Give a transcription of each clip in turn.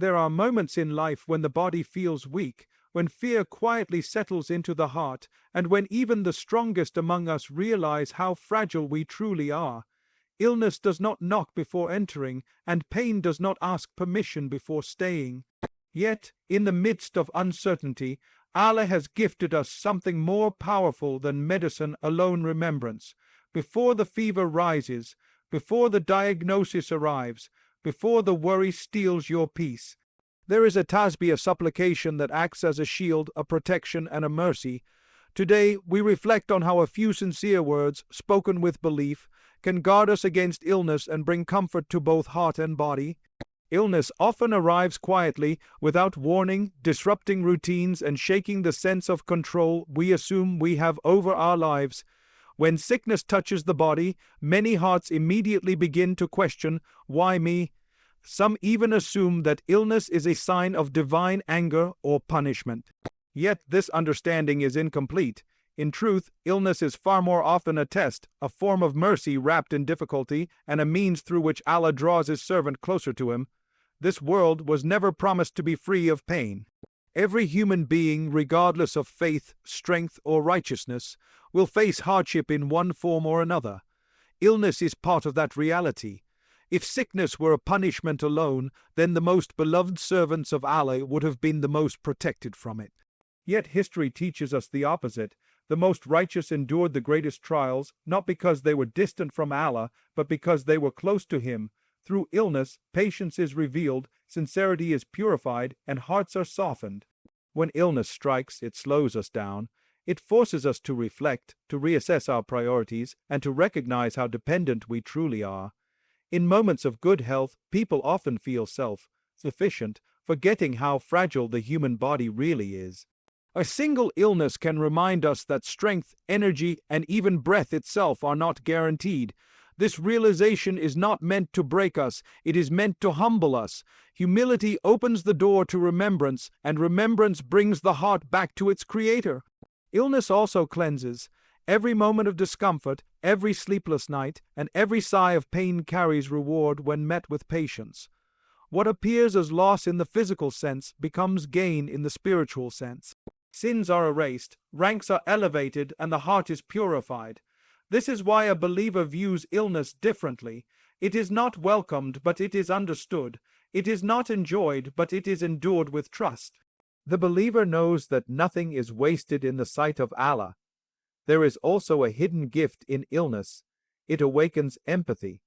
There are moments in life when the body feels weak, when fear quietly settles into the heart, and when even the strongest among us realize how fragile we truly are. Illness does not knock before entering, and pain does not ask permission before staying. Yet, in the midst of uncertainty, Allah has gifted us something more powerful than medicine alone: remembrance. Before the fever rises, before the diagnosis arrives, before the worry steals your peace, there is a tasbeeh, a supplication that acts as a shield, a protection, and a mercy. Today, we reflect on how a few sincere words, spoken with belief, can guard us against illness and bring comfort to both heart and body. Illness often arrives quietly, without warning, disrupting routines and shaking the sense of control we assume we have over our lives. When sickness touches the body, many hearts immediately begin to question, "Why me?" Some even assume that illness is a sign of divine anger or punishment. Yet this understanding is incomplete. In truth, illness is far more often a test, a form of mercy wrapped in difficulty, and a means through which Allah draws His servant closer to Him. This world was never promised to be free of pain. Every human being, regardless of faith, strength, or righteousness, will face hardship in one form or another. Illness is part of that reality. If sickness were a punishment alone, then the most beloved servants of Allah would have been the most protected from it. Yet history teaches us the opposite. The most righteous endured the greatest trials, not because they were distant from Allah, but because they were close to Him. Through illness, patience is revealed, sincerity is purified, and hearts are softened. When illness strikes, it slows us down. It forces us to reflect, to reassess our priorities, and to recognize how dependent we truly are. In moments of good health, people often feel self-sufficient, forgetting how fragile the human body really is. A single illness can remind us that strength, energy, and even breath itself are not guaranteed. This realization is not meant to break us, it is meant to humble us. Humility opens the door to remembrance, and remembrance brings the heart back to its Creator. Illness also cleanses. Every moment of discomfort, every sleepless night, and every sigh of pain carries reward when met with patience. What appears as loss in the physical sense becomes gain in the spiritual sense. Sins are erased, ranks are elevated, and the heart is purified. This is why a believer views illness differently. It is not welcomed, but it is understood. It is not enjoyed, but it is endured with trust. The believer knows that nothing is wasted in the sight of Allah. There is also a hidden gift in illness. It awakens empathy.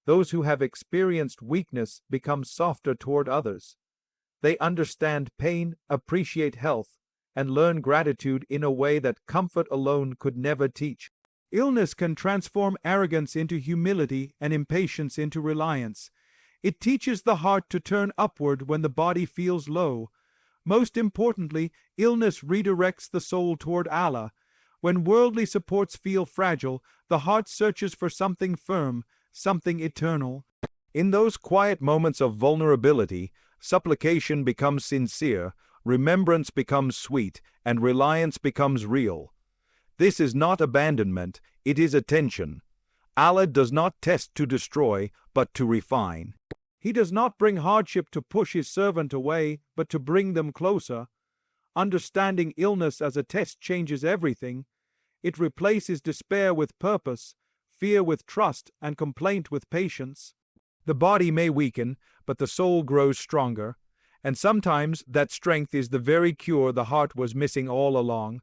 Those who have experienced weakness become softer toward others. They understand pain, appreciate health, and learn gratitude in a way that comfort alone could never teach. Illness can transform arrogance into humility and impatience into reliance. It teaches the heart to turn upward when the body feels low. Most importantly, illness redirects the soul toward Allah. When worldly supports feel fragile, the heart searches for something firm, something eternal. In those quiet moments of vulnerability, supplication becomes sincere, remembrance becomes sweet, and reliance becomes real. This is not abandonment, it is attention. Allah does not test to destroy, but to refine. He does not bring hardship to push His servant away, but to bring them closer. Understanding illness as a test changes everything. It replaces despair with purpose, fear with trust, and complaint with patience. The body may weaken, but the soul grows stronger, and sometimes that strength is the very cure the heart was missing all along.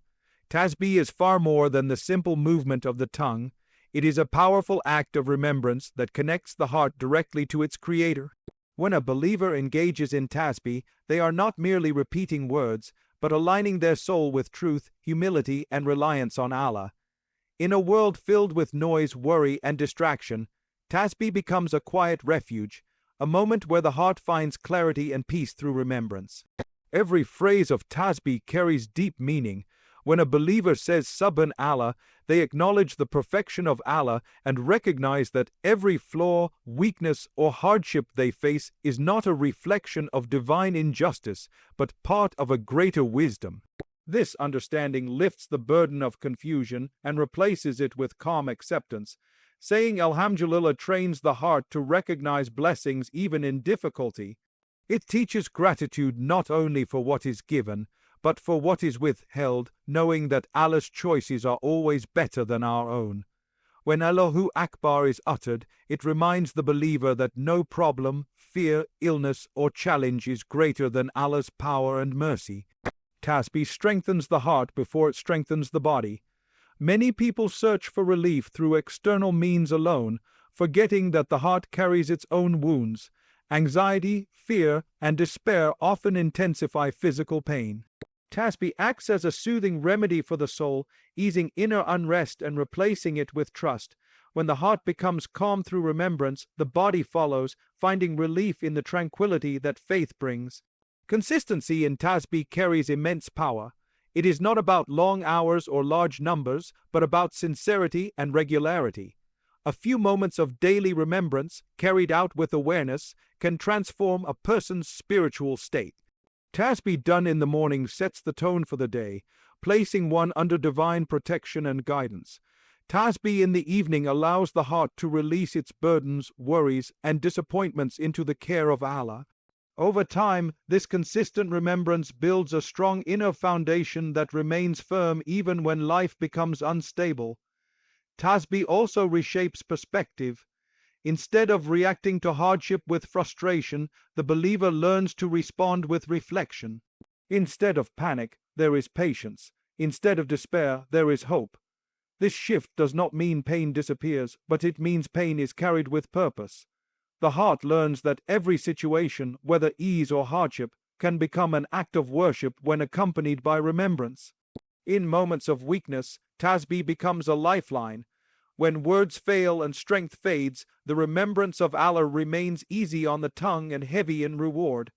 Tasbeeh is far more than the simple movement of the tongue. It is a powerful act of remembrance that connects the heart directly to its Creator. When a believer engages in tasbeeh, they are not merely repeating words, but aligning their soul with truth, humility, and reliance on Allah. In a world filled with noise, worry, and distraction, tasbeeh becomes a quiet refuge, a moment where the heart finds clarity and peace through remembrance. Every phrase of tasbeeh carries deep meaning. When a believer says Sabr Allah, they acknowledge the perfection of Allah and recognize that every flaw, weakness, or hardship they face is not a reflection of divine injustice, but part of a greater wisdom. This understanding lifts the burden of confusion and replaces it with calm acceptance. Saying Alhamdulillah trains the heart to recognize blessings even in difficulty. It teaches gratitude not only for what is given, but for what is withheld, knowing that Allah's choices are always better than our own. When Allahu Akbar is uttered, it reminds the believer that no problem, fear, illness, or challenge is greater than Allah's power and mercy. Tasbeeh strengthens the heart before it strengthens the body. Many people search for relief through external means alone, forgetting that the heart carries its own wounds. Anxiety, fear, and despair often intensify physical pain. Tasbeeh acts as a soothing remedy for the soul, easing inner unrest and replacing it with trust. When the heart becomes calm through remembrance, the body follows, finding relief in the tranquility that faith brings. Consistency in Tasbeeh carries immense power. It is not about long hours or large numbers, but about sincerity and regularity. A few moments of daily remembrance, carried out with awareness, can transform a person's spiritual state. Tasbeeh done in the morning sets the tone for the day, placing one under divine protection and guidance. Tasbeeh in the evening allows the heart to release its burdens, worries, and disappointments into the care of Allah. Over time, this consistent remembrance builds a strong inner foundation that remains firm even when life becomes unstable. Tasbeeh also reshapes perspective. Instead of reacting to hardship with frustration, the believer learns to respond with reflection. Instead of panic, there is patience. Instead of despair, there is hope. This shift does not mean pain disappears, but it means pain is carried with purpose. The heart learns that every situation, whether ease or hardship, can become an act of worship when accompanied by remembrance. In moments of weakness, Tasbeeh becomes a lifeline. When words fail and strength fades, the remembrance of Allah remains easy on the tongue and heavy in reward.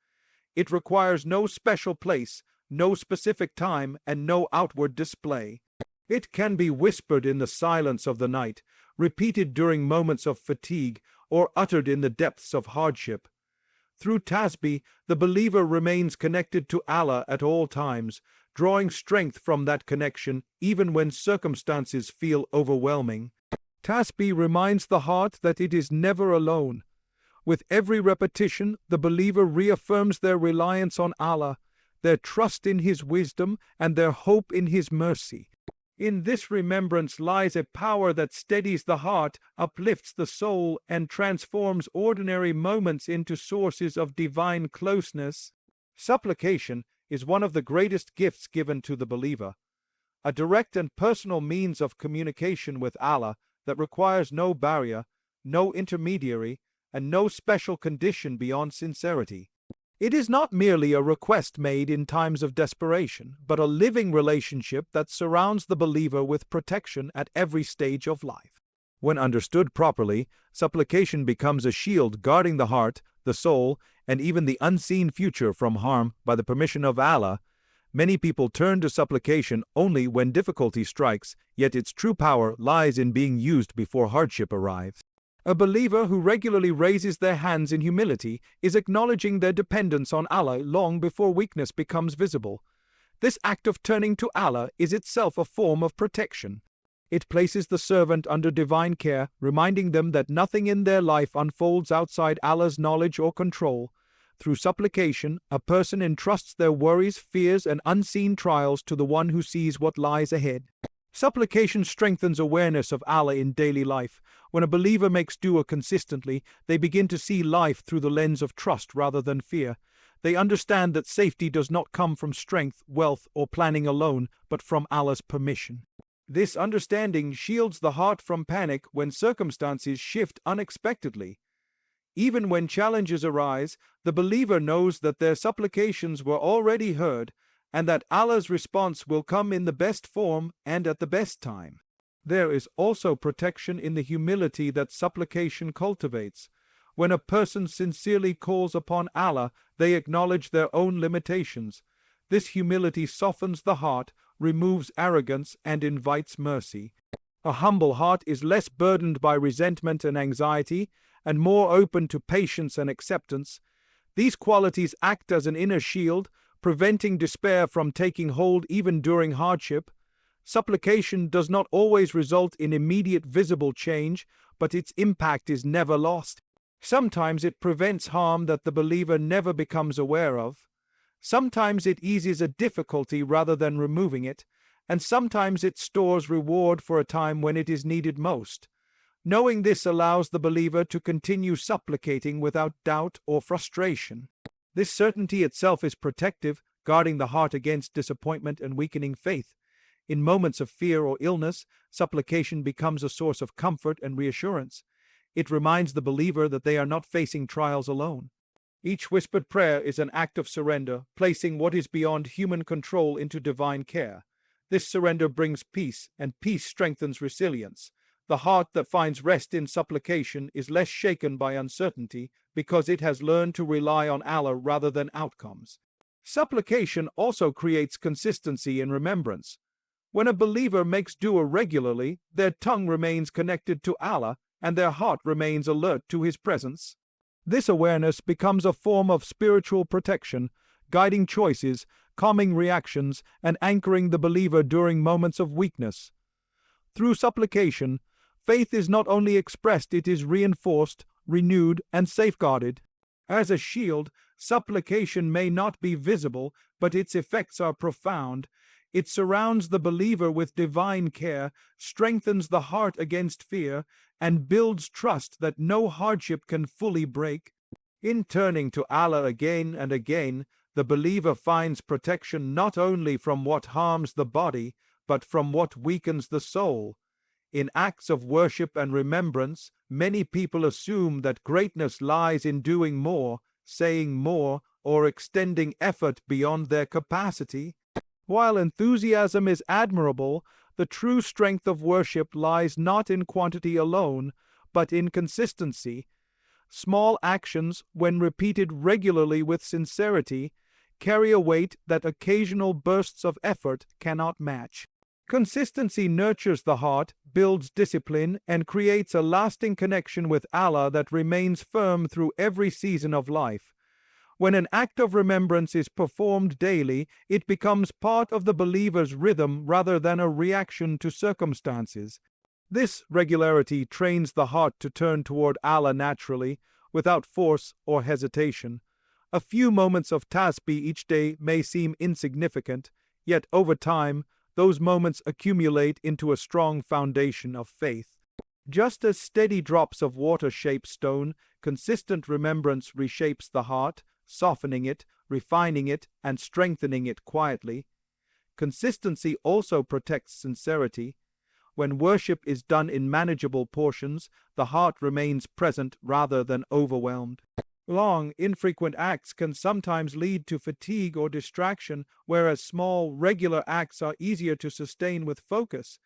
It requires no special place, no specific time, and no outward display. It can be whispered in the silence of the night, repeated during moments of fatigue, or uttered in the depths of hardship. Through Tasbeeh, the believer remains connected to Allah at all times, drawing strength from that connection even when circumstances feel overwhelming. Tasbeeh reminds the heart that it is never alone. With every repetition, the believer reaffirms their reliance on Allah, their trust in His wisdom, and their hope in His mercy. In this remembrance lies a power that steadies the heart, uplifts the soul, and transforms ordinary moments into sources of divine closeness. Supplication is one of the greatest gifts given to the believer, a direct and personal means of communication with Allah that requires no barrier, no intermediary, and no special condition beyond sincerity. It is not merely a request made in times of desperation, but a living relationship that surrounds the believer with protection at every stage of life. When understood properly, supplication becomes a shield guarding the heart, the soul, and even the unseen future from harm by the permission of Allah. Many people turn to supplication only when difficulty strikes, yet its true power lies in being used before hardship arrives. A believer who regularly raises their hands in humility is acknowledging their dependence on Allah long before weakness becomes visible. This act of turning to Allah is itself a form of protection. It places the servant under divine care, reminding them that nothing in their life unfolds outside Allah's knowledge or control. Through supplication, a person entrusts their worries, fears, and unseen trials to the one who sees what lies ahead. Supplication strengthens awareness of Allah in daily life. When a believer makes dua consistently, they begin to see life through the lens of trust rather than fear. They understand that safety does not come from strength, wealth, or planning alone, but from Allah's permission. This understanding shields the heart from panic when circumstances shift unexpectedly. Even when challenges arise, the believer knows that their supplications were already heard, and that Allah's response will come in the best form and at the best time. There is also protection in the humility that supplication cultivates. When a person sincerely calls upon Allah, they acknowledge their own limitations. This humility softens the heart, removes arrogance, and invites mercy. A humble heart is less burdened by resentment and anxiety, and more open to patience and acceptance. These qualities act as an inner shield, preventing despair from taking hold even during hardship. Supplication does not always result in immediate visible change, but its impact is never lost. Sometimes it prevents harm that the believer never becomes aware of. Sometimes it eases a difficulty rather than removing it, and sometimes it stores reward for a time when it is needed most. Knowing this allows the believer to continue supplicating without doubt or frustration. This certainty itself is protective, guarding the heart against disappointment and weakening faith. In moments of fear or illness, supplication becomes a source of comfort and reassurance. It reminds the believer that they are not facing trials alone. Each whispered prayer is an act of surrender, placing what is beyond human control into divine care. This surrender brings peace, and peace strengthens resilience. The heart that finds rest in supplication is less shaken by uncertainty because it has learned to rely on Allah rather than outcomes. Supplication also creates consistency in remembrance. When a believer makes dua regularly, their tongue remains connected to Allah and their heart remains alert to His presence. This awareness becomes a form of spiritual protection, guiding choices, calming reactions, and anchoring the believer during moments of weakness. Through supplication, faith is not only expressed, it is reinforced, renewed, and safeguarded. As a shield, supplication may not be visible, but its effects are profound. It surrounds the believer with divine care, strengthens the heart against fear, and builds trust that no hardship can fully break. In turning to Allah again and again, the believer finds protection not only from what harms the body, but from what weakens the soul. In acts of worship and remembrance, many people assume that greatness lies in doing more, saying more, or extending effort beyond their capacity. While enthusiasm is admirable, the true strength of worship lies not in quantity alone, but in consistency. Small actions, when repeated regularly with sincerity, carry a weight that occasional bursts of effort cannot match. Consistency nurtures the heart, builds discipline, and creates a lasting connection with Allah that remains firm through every season of life. When an act of remembrance is performed daily, it becomes part of the believer's rhythm rather than a reaction to circumstances. This regularity trains the heart to turn toward Allah naturally, without force or hesitation. A few moments of tasbeeh each day may seem insignificant, yet over time, those moments accumulate into a strong foundation of faith. Just as steady drops of water shape stone, consistent remembrance reshapes the heart, softening it, refining it, and strengthening it quietly. Consistency also protects sincerity. When worship is done in manageable portions, the heart remains present rather than overwhelmed. Long, infrequent acts can sometimes lead to fatigue or distraction, whereas small, regular acts are easier to sustain with focus.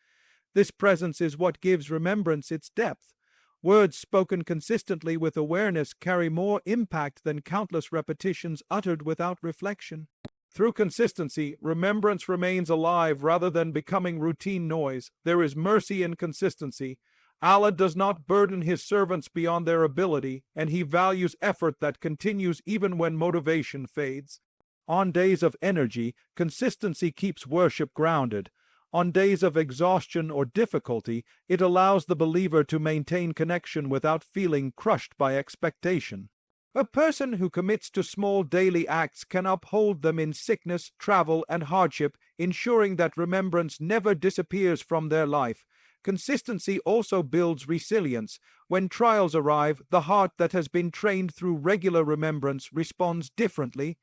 This presence is what gives remembrance its depth. Words spoken consistently with awareness carry more impact than countless repetitions uttered without reflection. Through consistency, remembrance remains alive rather than becoming routine noise. There is mercy in consistency. Allah does not burden His servants beyond their ability, and He values effort that continues even when motivation fades. On days of energy, consistency keeps worship grounded. On days of exhaustion or difficulty, it allows the believer to maintain connection without feeling crushed by expectation. A person who commits to small daily acts can uphold them in sickness, travel, and hardship, ensuring that remembrance never disappears from their life. Consistency also builds resilience. When trials arrive, the heart that has been trained through regular remembrance responds differently.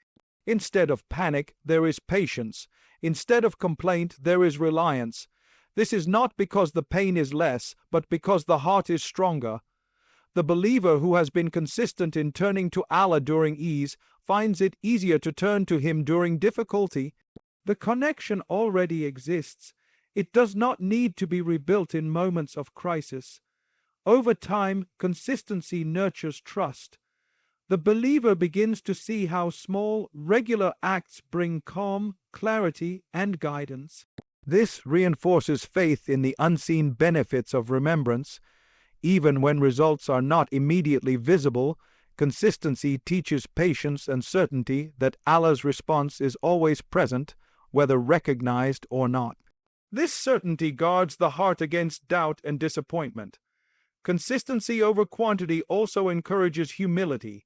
Instead of panic, there is patience. Instead of complaint, there is reliance. This is not because the pain is less, but because the heart is stronger. The believer who has been consistent in turning to Allah during ease finds it easier to turn to Him during difficulty. The connection already exists. It does not need to be rebuilt in moments of crisis. Over time, consistency nurtures trust. The believer begins to see how small, regular acts bring calm, clarity, and guidance. This reinforces faith in the unseen benefits of remembrance. Even when results are not immediately visible, consistency teaches patience and certainty that Allah's response is always present, whether recognized or not. This certainty guards the heart against doubt and disappointment. Consistency over quantity also encourages humility.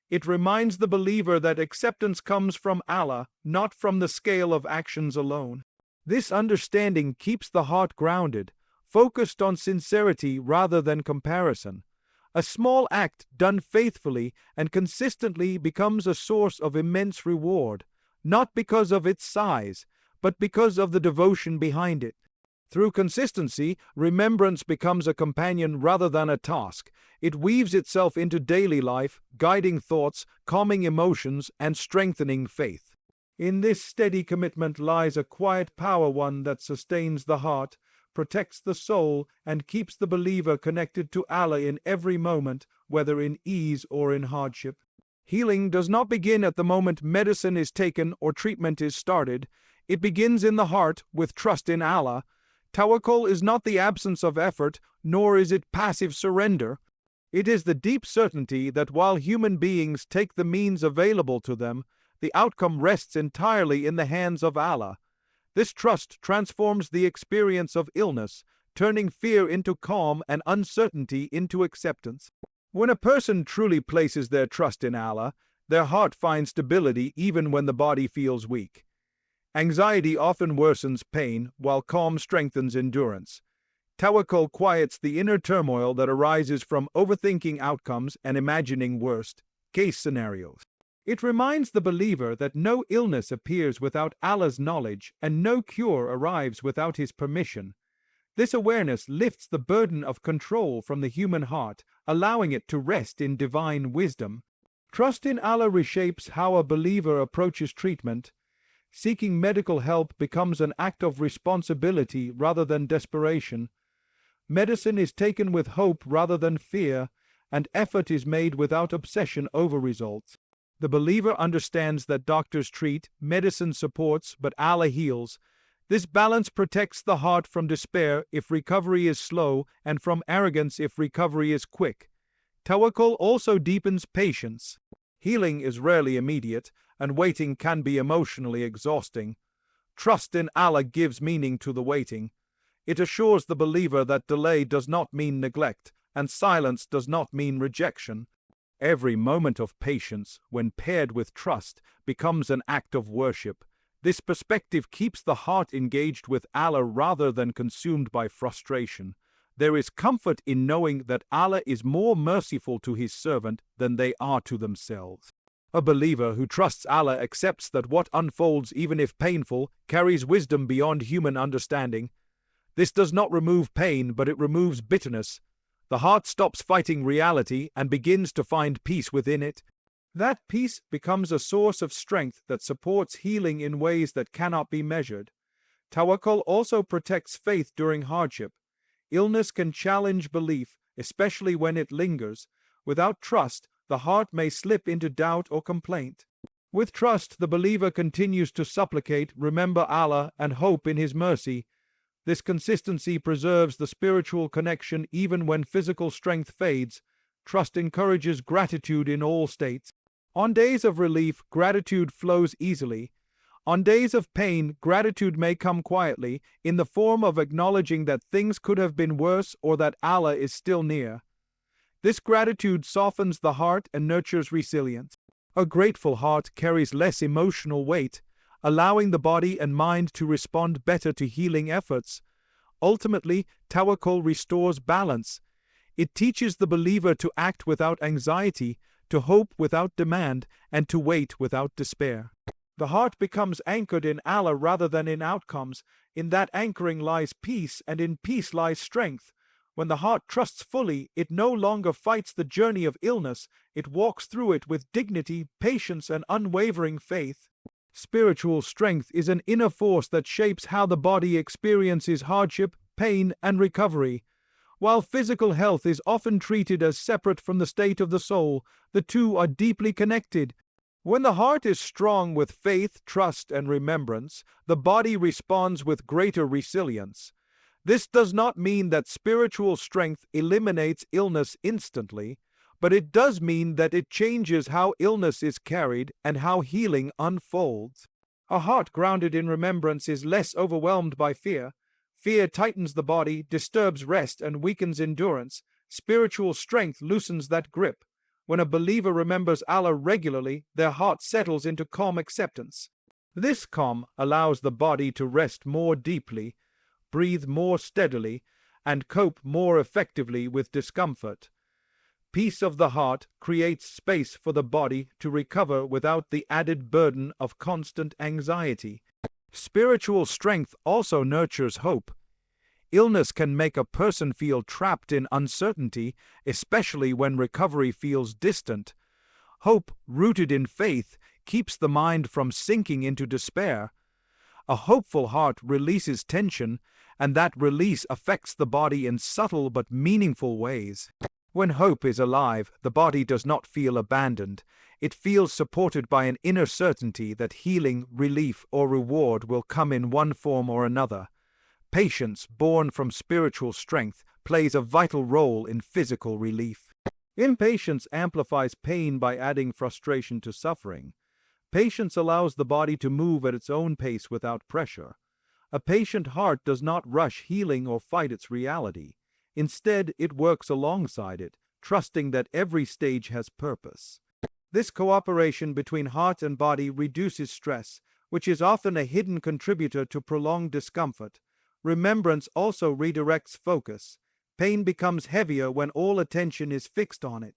It reminds the believer that acceptance comes from Allah, not from the scale of actions alone. This understanding keeps the heart grounded, focused on sincerity rather than comparison. A small act done faithfully and consistently becomes a source of immense reward, not because of its size, but because of the devotion behind it. Through consistency, remembrance becomes a companion rather than a task. It weaves itself into daily life, guiding thoughts, calming emotions, and strengthening faith. In this steady commitment lies a quiet power, one that sustains the heart, protects the soul, and keeps the believer connected to Allah in every moment, whether in ease or in hardship. Healing does not begin at the moment medicine is taken or treatment is started. It begins in the heart with trust in Allah. Tawakkul is not the absence of effort, nor is it passive surrender. It is the deep certainty that while human beings take the means available to them, the outcome rests entirely in the hands of Allah. This trust transforms the experience of illness, turning fear into calm and uncertainty into acceptance. When a person truly places their trust in Allah, their heart finds stability even when the body feels weak. Anxiety often worsens pain, while calm strengthens endurance. Tawakkul quiets the inner turmoil that arises from overthinking outcomes and imagining worst-case scenarios. It reminds the believer that no illness appears without Allah's knowledge and no cure arrives without His permission. This awareness lifts the burden of control from the human heart, allowing it to rest in divine wisdom. Trust in Allah reshapes how a believer approaches treatment. Seeking medical help becomes an act of responsibility rather than desperation. Medicine is taken with hope rather than fear, and effort is made without obsession over results. The believer understands that doctors treat, medicine supports, but Allah heals. This balance protects the heart from despair if recovery is slow and from arrogance if recovery is quick. Tawakkul also deepens patience. Healing is rarely immediate, and waiting can be emotionally exhausting. Trust in Allah gives meaning to the waiting. It assures the believer that delay does not mean neglect, and silence does not mean rejection. Every moment of patience, when paired with trust, becomes an act of worship. This perspective keeps the heart engaged with Allah rather than consumed by frustration. There is comfort in knowing that Allah is more merciful to His servant than they are to themselves. A believer who trusts Allah accepts that what unfolds, even if painful, carries wisdom beyond human understanding. This does not remove pain, but it removes bitterness. The heart stops fighting reality and begins to find peace within it. That peace becomes a source of strength that supports healing in ways that cannot be measured. Tawakkul also protects faith during hardship. Illness can challenge belief, especially when it lingers. Without trust, the heart may slip into doubt or complaint. With trust, the believer continues to supplicate, remember Allah, and hope in His mercy. This consistency preserves the spiritual connection even when physical strength fades. Trust encourages gratitude in all states. On days of relief, gratitude flows easily. On days of pain, gratitude may come quietly, in the form of acknowledging that things could have been worse or that Allah is still near. This gratitude softens the heart and nurtures resilience. A grateful heart carries less emotional weight, allowing the body and mind to respond better to healing efforts. Ultimately, Tawakkul restores balance. It teaches the believer to act without anxiety, to hope without demand, and to wait without despair. The heart becomes anchored in Allah rather than in outcomes. In that anchoring lies peace, and in peace lies strength. When the heart trusts fully, it no longer fights the journey of illness. It walks through it with dignity, patience, and unwavering faith. Spiritual strength is an inner force that shapes how the body experiences hardship, pain, and recovery. While physical health is often treated as separate from the state of the soul, the two are deeply connected. When the heart is strong with faith, trust, and remembrance, the body responds with greater resilience. This does not mean that spiritual strength eliminates illness instantly, but it does mean that it changes how illness is carried and how healing unfolds. A heart grounded in remembrance is less overwhelmed by fear. Fear tightens the body, disturbs rest, and weakens endurance. Spiritual strength loosens that grip. When a believer remembers Allah regularly, their heart settles into calm acceptance. This calm allows the body to rest more deeply, breathe more steadily, and cope more effectively with discomfort. Peace of the heart creates space for the body to recover without the added burden of constant anxiety. Spiritual strength also nurtures hope. Illness can make a person feel trapped in uncertainty, especially when recovery feels distant. Hope, rooted in faith, keeps the mind from sinking into despair. A hopeful heart releases tension, and that release affects the body in subtle but meaningful ways. When hope is alive, the body does not feel abandoned. It feels supported by an inner certainty that healing, relief, or reward will come in one form or another. Patience, born from spiritual strength, plays a vital role in physical relief. Impatience amplifies pain by adding frustration to suffering. Patience allows the body to move at its own pace without pressure. A patient heart does not rush healing or fight its reality. Instead, it works alongside it, trusting that every stage has purpose. This cooperation between heart and body reduces stress, which is often a hidden contributor to prolonged discomfort. Remembrance also redirects focus. Pain becomes heavier when all attention is fixed on it.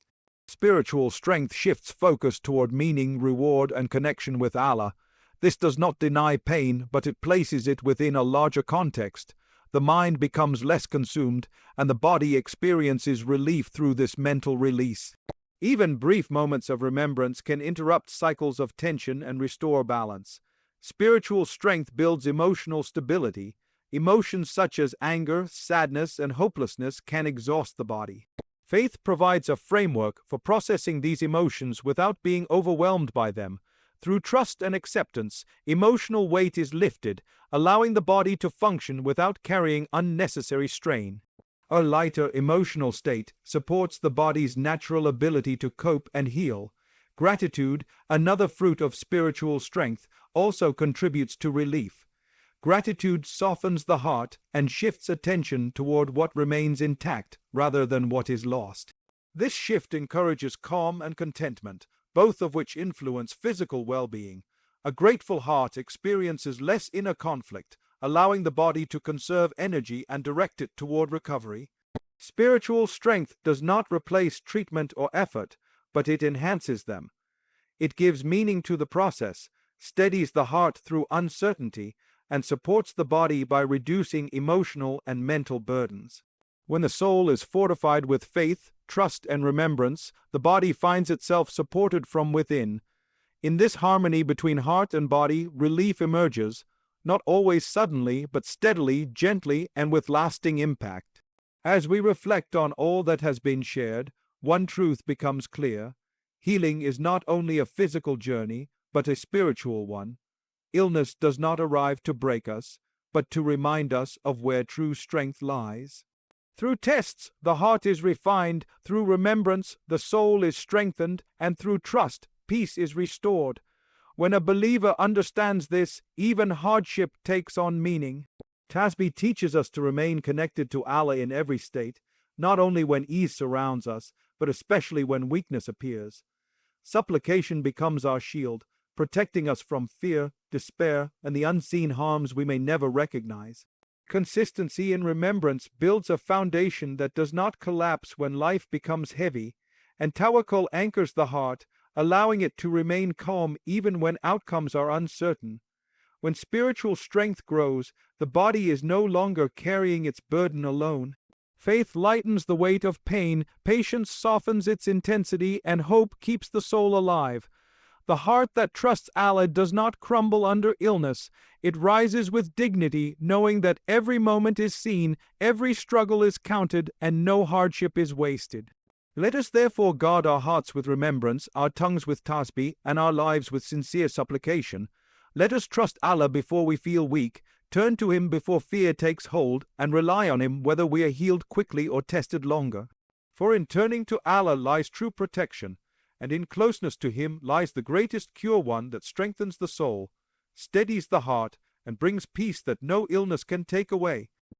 Spiritual strength shifts focus toward meaning, reward, and connection with Allah. This does not deny pain, but it places it within a larger context. The mind becomes less consumed, and the body experiences relief through this mental release. Even brief moments of remembrance can interrupt cycles of tension and restore balance. Spiritual strength builds emotional stability. Emotions such as anger, sadness, and hopelessness can exhaust the body. Faith provides a framework for processing these emotions without being overwhelmed by them. Through trust and acceptance, emotional weight is lifted, allowing the body to function without carrying unnecessary strain. A lighter emotional state supports the body's natural ability to cope and heal. Gratitude, another fruit of spiritual strength, also contributes to relief. Gratitude softens the heart and shifts attention toward what remains intact rather than what is lost. This shift encourages calm and contentment, both of which influence physical well-being. A grateful heart experiences less inner conflict, allowing the body to conserve energy and direct it toward recovery. Spiritual strength does not replace treatment or effort, but it enhances them. It gives meaning to the process, steadies the heart through uncertainty, and supports the body by reducing emotional and mental burdens. When the soul is fortified with faith, trust, and remembrance, the body finds itself supported from within. In this harmony between heart and body, relief emerges, not always suddenly, but steadily, gently, and with lasting impact. As we reflect on all that has been shared, one truth becomes clear. Healing is not only a physical journey, but a spiritual one. Illness does not arrive to break us, but to remind us of where true strength lies. Through tests, the heart is refined, through remembrance, the soul is strengthened, and through trust, peace is restored. When a believer understands this, even hardship takes on meaning. Tasbeeh teaches us to remain connected to Allah in every state, not only when ease surrounds us, but especially when weakness appears. Supplication becomes our shield, protecting us from fear, despair, and the unseen harms we may never recognize. Consistency in remembrance builds a foundation that does not collapse when life becomes heavy, and Tawakkul anchors the heart, allowing it to remain calm even when outcomes are uncertain. When spiritual strength grows, the body is no longer carrying its burden alone. Faith lightens the weight of pain, patience softens its intensity, and hope keeps the soul alive. The heart that trusts Allah does not crumble under illness. It rises with dignity, knowing that every moment is seen, every struggle is counted, and no hardship is wasted. Let us therefore guard our hearts with remembrance, our tongues with tasbeeh, and our lives with sincere supplication. Let us trust Allah before we feel weak, turn to Him before fear takes hold, and rely on Him whether we are healed quickly or tested longer. For in turning to Allah lies true protection, and in closeness to Him lies the greatest cure, one that strengthens the soul, steadies the heart, and brings peace that no illness can take away.